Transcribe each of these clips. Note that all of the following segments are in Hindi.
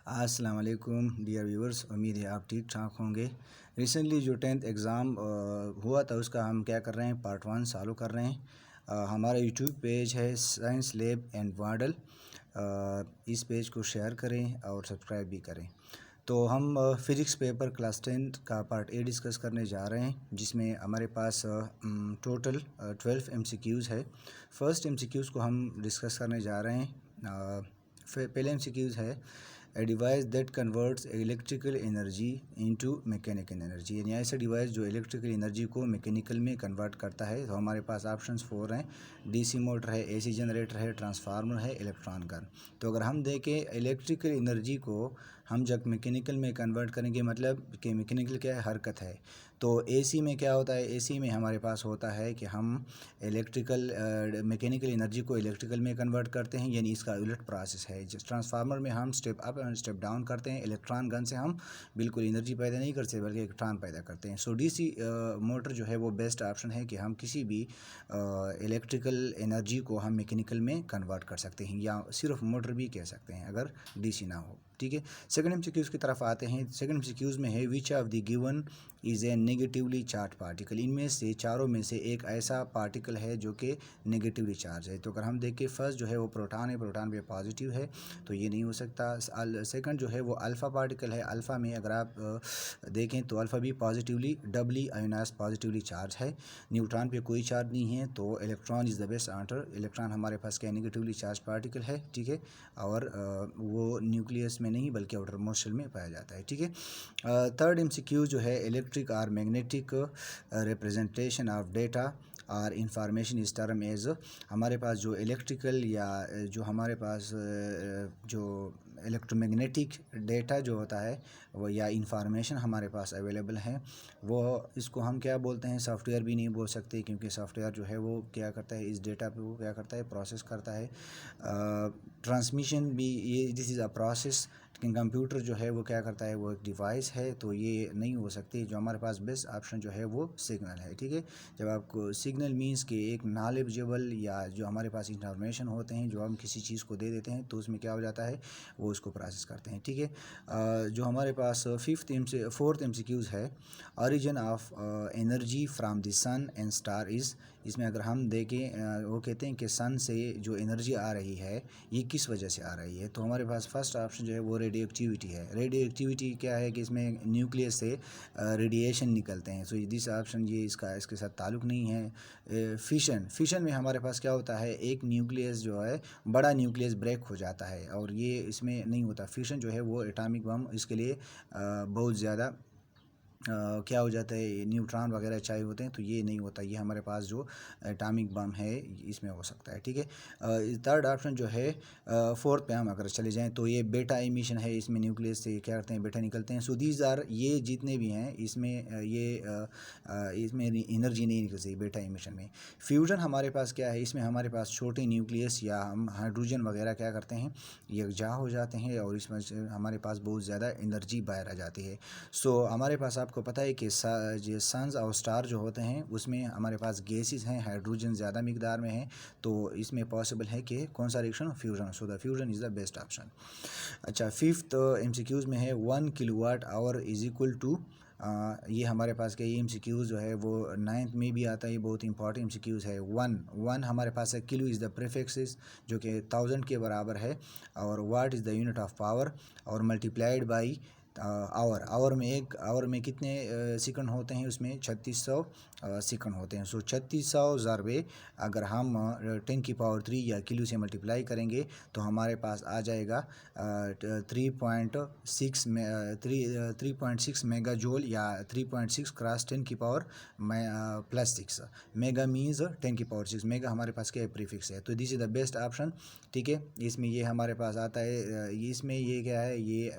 अस्सलाम वालेकुम डियर व्यूअर्स, उम्मीद है आप ठीक ठाक होंगे। रिसेंटली जो 10th एग्ज़ाम हुआ था उसका हम क्या कर रहे हैं, पार्ट 1 सॉल्व कर रहे हैं। हमारा यूट्यूब पेज है साइंस लैब एंड मॉडल। इस पेज को शेयर करें और सब्सक्राइब भी करें। तो हम फ़िज़िक्स पेपर क्लास 10th का पार्ट ए डिस्कस करने जा रहे हैं, जिसमें हमारे पास टोटल 12 MCQs है। फर्स्ट MCQs को हम डिस्कस करने जा रहे हैं। पहले MCQs है a device that converts electrical energy into mechanical energy, यानी ऐसा डिवाइस जो इलेक्ट्रिकल एनर्जी को मैकेनिकल में कन्वर्ट करता है। तो हमारे पास ऑप्शंस 4 हैं, डीसी मोटर है, एसी जनरेटर है, ट्रांसफार्मर है, इलेक्ट्रॉन गन। तो अगर हम देखें इलेक्ट्रिकल एनर्जी को हम जब मैकेनिकल में कन्वर्ट करेंगे, मतलब कि मैकेनिकल क्या है, हरकत है। तो एसी में क्या होता है, एसी में हमारे पास होता है कि हम मैकेनिकल एनर्जी को इलेक्ट्रिकल में कन्वर्ट करते हैं, यानी इसका उलट प्रोसेस है। जिस ट्रांसफार्मर में हम step up and step down करते हैं, इलेक्ट्रॉन गन से हम बिल्कुल एनर्जी पैदा नहीं करते बल्कि इलेक्ट्रॉन पैदा करते हैं। सो डीसी मोटर जो है वो बेस्ट ऑप्शन है कि हम किसी भी इलेक्ट्रिकल एनर्जी को हम मैकेनिकल में कन्वर्ट कर सकते हैं, या सिर्फ मोटर भी कह सकते हैं अगर डीसी ना हो। ठीक है, सेकंड एमसीक्यूज़ की तरफ आते हैं। सेकंड एमसीक्यूज़ में है which of the given is a negatively charge particle. इनमें से चारों में से एक ऐसा पार्टिकल है जो कि नेगेटिवली चार्ज है। तो अगर हम देखें, फर्स्ट जो है वो प्रोटॉन है, प्रोटॉन भी पॉजिटिव है, तो ये नहीं हो सकता। सेकंड जो है वो अल्फ़ा पार्टिकल है, अल्फ़ा में अगर आप देखें तो अल्फ़ा भी पॉजिटिवली डबली आयोनाइज पॉजिटिवली चार्ज है। न्यूट्रॉन पे कोई चार्ज नहीं है, तो electron is the best answer. Electron हमारे पास क्या नेगेटिवली चार्ज पार्टिकल है, ठीक है, और वो न्यूक्लियस में नहीं बल्कि आउटर मोस्ट शेल में पाया जाता है। ठीक है, थर्ड एमसीक्यू जो है इलेक्ट्रिक और मैग्नेटिक रिप्रेजेंटेशन ऑफ डेटा और इंफॉर्मेशन इस टर्म एज। हमारे पास जो इलेक्ट्रिकल या जो हमारे पास जो इलेक्ट्रोमैग्नेटिक डेटा जो होता है वो या इंफॉर्मेशन हमारे पास अवेलेबल है, वो इसको हम क्या बोलते हैं, सॉफ्टवेयर भी नहीं बोल सकते, क्योंकि सॉफ्टवेयर जो है वो क्या करता है, इस डेटा पे वो क्या करता है, प्रोसेस करता है। ट्रांसमिशन भी ये दिस इज़ अ प्रोसेस, लेकिन कंप्यूटर जो है वो क्या करता है, वो एक डिवाइस है, तो ये नहीं हो सकती। जो हमारे पास बेस्ट ऑप्शन जो है वो सिग्नल है। ठीक है, जब आपको सिग्नल मीन्स कि एक नॉलेजेबल या जो हमारे पास इंफॉर्मेशन होते हैं जो हम किसी चीज़ को दे देते हैं, तो उसमें क्या हो जाता है, वो उसको प्रोसेस करते हैं। ठीक है, जो हमारे पास फोर्थ एमसीक्यूज़ है origin of energy from the sun and star is. इसमें अगर हम देखें, वो कहते हैं कि सन से जो एनर्जी आ रही है ये किस वजह से आ रही है। तो हमारे पास फर्स्ट ऑप्शन जो है वो रेडियो एक्टिविटी है। रेडियो एक्टिविटी क्या है कि इसमें न्यूक्लियस से रेडिएशन निकलते हैं। सो दिस ऑप्शन ये इसके साथ ताल्लुक़ नहीं है। फिशन में हमारे पास क्या होता है, एक न्यूक्लियस जो है बड़ा न्यूक्लियस ब्रेक हो जाता है, और ये इसमें नहीं होता। फिशन जो है वो एटॉमिक बम, इसके लिए बहुत ज़्यादा क्या हो जाता है, न्यूट्रॉन वगैरह चाहिए होते हैं, तो ये नहीं होता। ये हमारे पास जो एटॉमिक बम है इसमें हो सकता है। ठीक है, थर्ड ऑप्शन जो है फोर्थ पे हम अगर चले जाएं तो ये बेटा एमिशन है। इसमें न्यूक्लियस से क्या करते हैं, बेटा निकलते हैं। सो दीज आर, ये जितने भी हैं इसमें इसमें एनर्जी नहीं निकलती बेटा एमिशन में। फ्यूजन हमारे पास क्या है, इसमें हमारे पास छोटे न्यूक्लियस या हम हाइड्रोजन वगैरह क्या करते हैं, यकजा हो जाते हैं, और इसमें से हमारे पास बहुत ज़्यादा एनर्जी बाहर आ जाती है। सो हमारे पास आपको पता है कि जो सन्स और स्टार जो होते हैं उसमें हमारे पास गैसेस हैं, हाइड्रोजन ज़्यादा मिकदार में है, तो इसमें पॉसिबल है कि कौन सा reaction, fusion. So the fusion is the best option. अच्छा, फिफ्थ एमसीक्यूज़ में है 1 kilowatt hour is equal to. ये हमारे पास के एम सी क्यूज़ जो है वो 9th में भी आता है, ये बहुत इंपॉर्टेंट एम सी क्यूज़ है। वन हमारे पास है, किलो इज़ द प्रीफिक्स जो कि 1000 के बराबर है, और what is the unit of power, और मल्टीप्लाइड बाई आवर में कितने सेकंड होते हैं, उसमें 3600 सेकंड होते हैं। सो 3600 ज़रबे अगर हम 10 की पावर 3 या किलो से मल्टीप्लाई करेंगे तो हमारे पास आ जाएगा 3.6 मेगा जूल, या 3.6 क्रॉस 10 की पावर प्लस 6। मेगा मीन्स 10 की पावर 6, मेगा हमारे पास क्या प्रीफिक्स है, तो this is the best option. ठीक है, इसमें ये हमारे पास आता है, इसमें ये क्या है, ये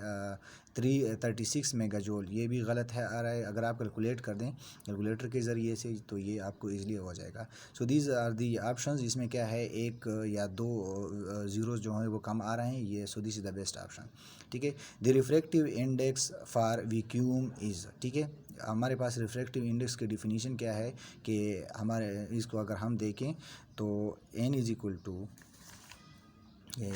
336 मेगा जूल, ये भी गलत है आ रहा है। अगर आप कैलकुलेट कर दें कैलकुलेटर के ज़रिए से तो ये आपको ईजिली हो जाएगा। So these are the options. इसमें क्या है, एक या दो ज़ीरोज़ जो हैं वो कम आ रहे हैं, ये सो this is the best option. ठीक है, the refractive index for vacuum is. ठीक है, हमारे पास रिफ्रैक्टिव इंडेक्स की डिफिनीशन क्या है कि हमारे इसको अगर हम देखें तो n इज़ इक्वल टू ये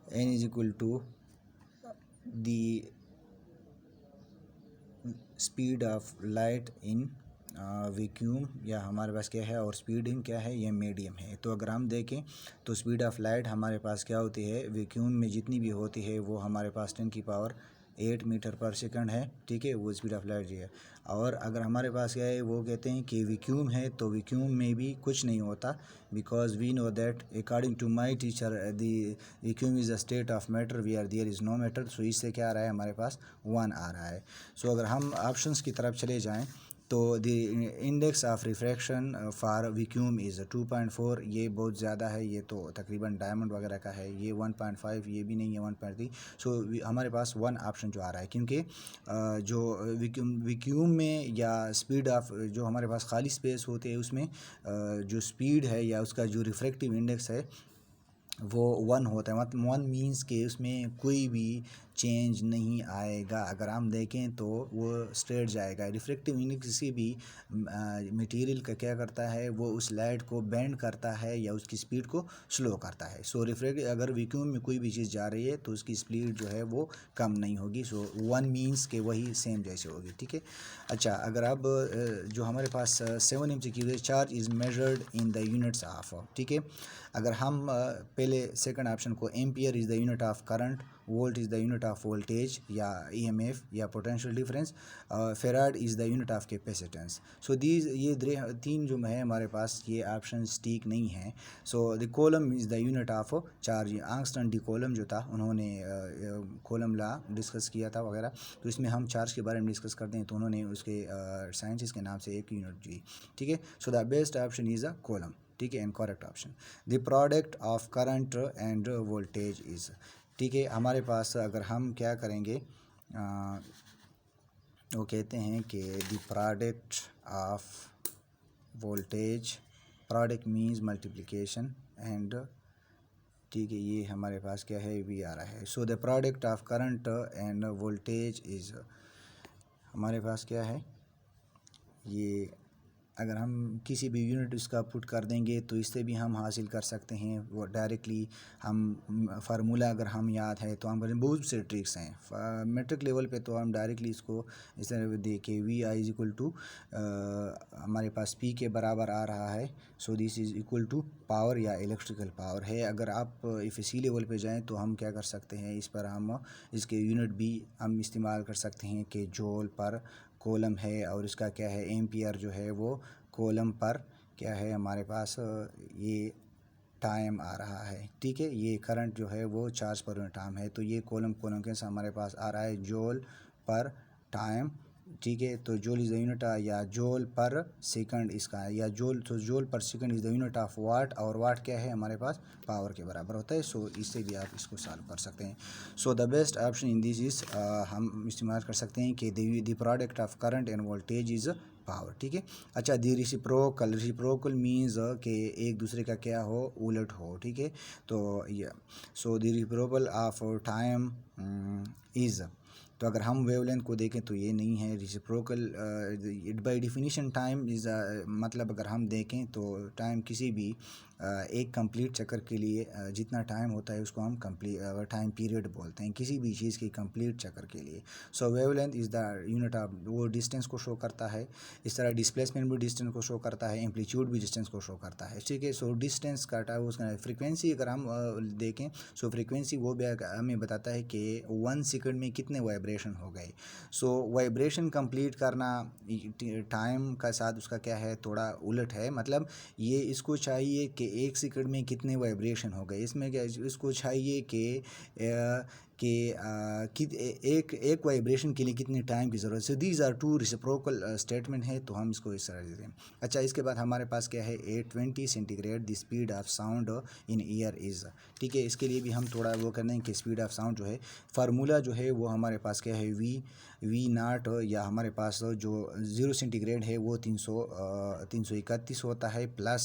n is equal to the speed of light in vacuum, या हमारे पास क्या है और स्पीड इन क्या है, ये मीडियम है। तो अगर हम देखें तो स्पीड ऑफ लाइट हमारे पास क्या होती है, वैक्यूम में जितनी भी होती है वो हमारे पास 10⁸ मीटर पर सेकंड है, ठीक है, वो स्पीड ऑफ लाइट जी है। और अगर हमारे पास क्या है, वो कहते हैं कि वैक्यूम है, तो वैक्यूम में भी कुछ नहीं होता, because we know that according to my teacher the vacuum is a state of matter we are there is no matter. So इससे क्या आ रहा है, हमारे पास 1 आ रहा है। सो अगर हम ऑप्शंस की तरफ चले जाएं तो the index of refraction for vacuum is 2.4, ये बहुत ज़्यादा है, ये तो तकरीबन डायमंड वगैरह का है। ये 1.5 ये भी नहीं है, 1.3। सो हमारे पास 1 ऑप्शन जो आ रहा है, क्योंकि जो वैक्यूम में या स्पीड ऑफ जो हमारे पास खाली स्पेस होते हैं उसमें जो स्पीड है या उसका जो रिफ्रैक्टिव इंडेक्स है वो 1 होता है। मतलब 1 मीन्स के उसमें कोई भी चेंज नहीं आएगा। अगर हम देखें तो वो स्ट्रेट जाएगा। रिफ्रैक्टिव इंडेक्स किसी भी मटेरियल का क्या करता है, वो उस लाइट को बेंड करता है या उसकी स्पीड को स्लो करता है। सो रिफ्रैक्ट अगर वैक्यूम में कोई भी चीज़ जा रही है तो उसकी स्पीड जो है वो कम नहीं होगी। सो 1 मीन्स के वही सेम जैसे होगी, ठीक है। अच्छा, अगर अब जो हमारे पास 7 MCQ है, charge is measured in the units of, ठीक है। अगर हम पहले सेकंड ऑप्शन को ampere is the unit of current, volt is the unit of voltage या ईएमएफ या potential difference, farad is the unit of capacitance. So these ये तीन जो है हमारे पास ये ऑप्शन ठीक नहीं है। So the column is the unit of charge. Angstrom the column जो था, उन्होंने कॉलम लॉ डिस्कस किया था वगैरह, तो इसमें हम चार्ज के बारे में डिस्कस करते हैं, तो उन्होंने उसके साइंटिस्ट के नाम से एक यूनिट दी, ठीक है। So the best option is a column, ठीक है, and correct option. The product of current end voltage is, ठीक है। हमारे पास अगर हम क्या करेंगे, वो कहते हैं कि the product of voltage, product means multiplication and, ठीक है, ये हमारे पास क्या है, भी आ रहा है। So the product of current end voltage is, हमारे पास क्या है, ये अगर हम किसी भी यूनिट इसका पुट कर देंगे तो इससे भी हम हासिल कर सकते हैं वो डायरेक्टली। हम फार्मूला अगर हम याद है तो हम करें, बहुत से ट्रिक्स हैं मेट्रिक लेवल पे, तो हम डायरेक्टली इसको इस तरह दे के V I is equal to हमारे पास पी के बराबर आ रहा है। So this is equal to power या इलेक्ट्रिकल पावर है। अगर आप इफ सी लेवल पे जाएँ तो हम क्या कर सकते हैं, इस पर हम इसके यूनिट भी हम इस्तेमाल कर सकते हैं कि जूल पर कॉलम है, और इसका क्या है, एम्पियर जो है वो कॉलम पर क्या है हमारे पास, ये टाइम आ रहा है, ठीक है। ये करंट जो है वो चार्ज पर यूनिट टाइम है, तो ये कॉलम के साथ हमारे पास आ रहा है जूल पर टाइम, ठीक है। तो जूल इज़ द यूनिट या जूल पर सेकंड इसका, या जूल, तो जूल पर second is the unit of what, और वाट क्या है हमारे पास, पावर के बराबर होता है। सो इससे भी आप इसको सॉल्व कर सकते हैं। So the best option in this is, हम इस्तेमाल कर सकते हैं कि the product of current end voltage is power, ठीक है। अच्छा, दी रिसिप्रोकल मीन्स कि एक दूसरे का क्या हो, उलट हो, ठीक है। तो ये सो दी रिसिप्रोकल ऑफ टाइम इज़, तो अगर हम वेवलेंथ को देखें तो ये नहीं है reciprocal. By definition time is, मतलब अगर हम देखें तो टाइम किसी भी एक कंप्लीट चक्कर के लिए जितना टाइम होता है उसको हम टाइम पीरियड बोलते हैं, किसी भी चीज़ की कंप्लीट चक्कर के लिए। So wavelength is the unit of, वो डिस्टेंस को शो करता है। इस तरह डिस्प्लेसमेंट भी डिस्टेंस को शो करता है, एम्पलीट्यूड भी डिस्टेंस को शो करता है, ठीक है। सो डिस्टेंस का उसका फ्रीक्वेंसी अगर हम देखें, सो फ्रीक्वेंसी वो भी हमें बताता है कि 1 सेकंड में कितने वाइब्रेशन हो गए। सो वाइब्रेशन कंप्लीट करना टाइम का साथ उसका क्या है, थोड़ा उलट है। मतलब ये इसको चाहिए कि 1 सेकंड में कितने वाइब्रेशन हो गए, इसमें क्या, इसको चाहिए कि एक वाइब्रेशन के लिए कितने टाइम की ज़रूरत है। These are two reciprocal statement है, तो हम इसको इस तरह देते हैं। अच्छा, इसके बाद हमारे पास क्या है, 820 centigrade the speed of sound in year is, ठीक है। इसके लिए भी हम थोड़ा वो कर दें कि स्पीड ऑफ साउंड जो है, फार्मूला जो है वो हमारे पास क्या है, वी नाट, या हमारे पास जो 0 सेंटीग्रेड है वो 331 होता है, प्लस